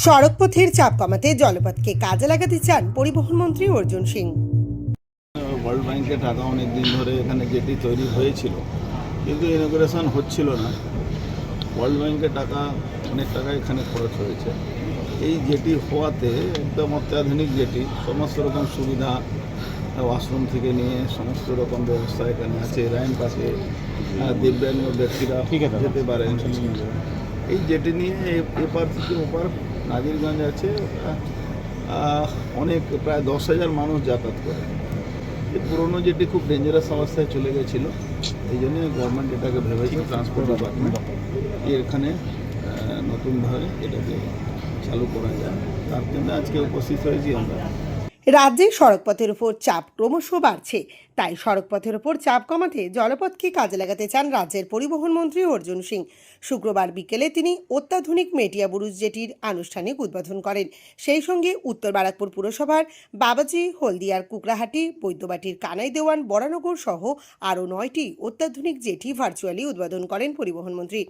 সড়কপথের চাপ কমাতে জলপথকে কাজে লাগাতে চান পরিবহন মন্ত্রী অর্জুন সিং। ওয়ার্ল্ড ব্যাংকে টাকা অনেক দিন ধরে এখানে জেটি তৈরি হয়েছিল, কিন্তু ইনোগ্রেশন হচ্ছিল না। ওয়ার্ল্ড ব্যাংকের টাকা অনেক টাকা এখানে খরচ হয়েছে। এই জেটি হওয়াতে একদম অত্যাধুনিক জেটি, সমস্ত রকম সুবিধা, ওয়াশরুম থেকে নিয়ে সমস্ত রকম ব্যবস্থা এখানে আছে। র্যাম্প আছে, দিব্যাঙ্গ ব্যক্তিরা যেতে পারেন। এই জেটি নিয়ে এপার থেকে ওপার নাজিরগঞ্জ আছে, অনেক প্রায় 10,000 মানুষ যাতায়াত করে। এই পুরনো জেটি খুব ডেঞ্জারাস অবস্থায় চলে গেছিলো, এই জন্য গভর্নমেন্ট এটাকে ভেবেছে ট্রান্সপোর্ট ডিপার্টমেন্ট এখানে নতুনভাবে এটাকে চালু করা যায়। তার জন্য আজকে উপস্থিত হয়েছি আমরা। রাজ্যে সড়কপথের উপর চাপ ক্রমশ বাড়ছে, তাই সড়কপথের উপর চাপ কমাতে জলপথকে কাজে লাগাতে চান রাজ্যের পরিবহন মন্ত্রী অর্জুন সিং। শুক্রবার বিকেলে তিনি অত্যাধুনিক মেটিয়াবুরুজ জেটির আনুষ্ঠানিক উদ্বোধন করেন। সেই সঙ্গে উত্তর বারাকপুর পুরসভার বাবাজি, হলদিয়ার কুকড়াহাটি, বৈদ্যবাটির কানাই দেওয়ান, বরানগর সহ আরও 9টি অত্যাধুনিক জেটি ভার্চুয়ালি উদ্বোধন করেন পরিবহন মন্ত্রী।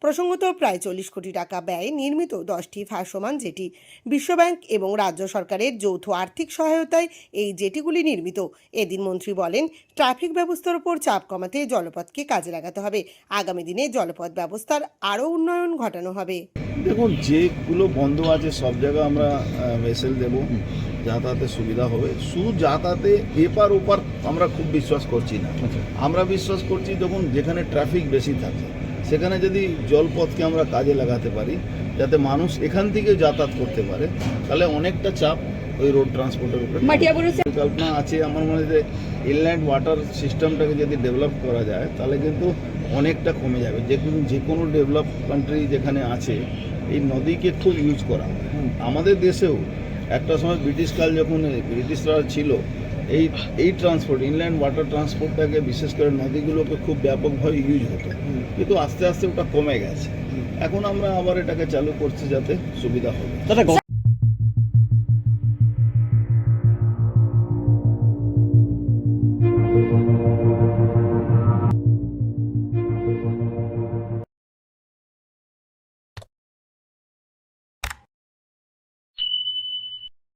প্রসঙ্গত, প্রায় 40 কোটি টাকা ব্যয়ে নির্মিত 10টি ভাসমান জেটি বিশ্বব্যাংক এবং রাজ্য সরকারের যৌথ আর্থিক সহায়তায় এই জেটিগুলি নির্মিত। এদিন মন্ত্রী বলেন, ট্রাফিক ব্যবস্থার উপর চাপ কমাতে জলপথকে কাজে লাগাতে হবে। আগামী দিনে জলপথ ব্যবস্থার আরও উন্নয়ন ঘটানো হবে। দেখুন, যেগুলো বন্ধ আছে সব জায়গায় আমরা ভেসেল দেব, যাতায়াতের সুবিধা হবে। শুধু যাতায়াতে এপার ওপার আমরা খুব বিশ্বাস করছি না। আমরা বিশ্বাস করছি যখন যেখানে ট্রাফিক বেশি থাকে সেখানে যদি জলপথকে আমরা কাজে লাগাতে পারি, যাতে মানুষ এখান থেকে যাতায়াত করতে পারে, তাহলে অনেকটা চাপ ওই রোড ট্রান্সপোর্টের উপরে পরিকল্পনা আছে। আমার মনে হয় যে ইনল্যান্ড ওয়াটার সিস্টেমটাকে যদি ডেভেলপ করা যায় তাহলে কিন্তু অনেকটা কমে যাবে। যে কোনো ডেভেলপ কান্ট্রি যেখানে আছে এই নদীকে খুব ইউজ করা। আমাদের দেশেও একটা সময় ব্রিটিশকাল যখন ব্রিটিশরা ছিল, এই ট্রান্সপোর্ট ইনল্যান্ড ওয়াটার ট্রান্সপোর্টটাকে বিশেষ করে নদীগুলোকে খুব ব্যাপকভাবে ইউজ হতো, কিন্তু আস্তে আস্তে ওটা কমে গেছে। এখন আমরা আবার এটাকে চালু করছি যাতে সুবিধা হবে।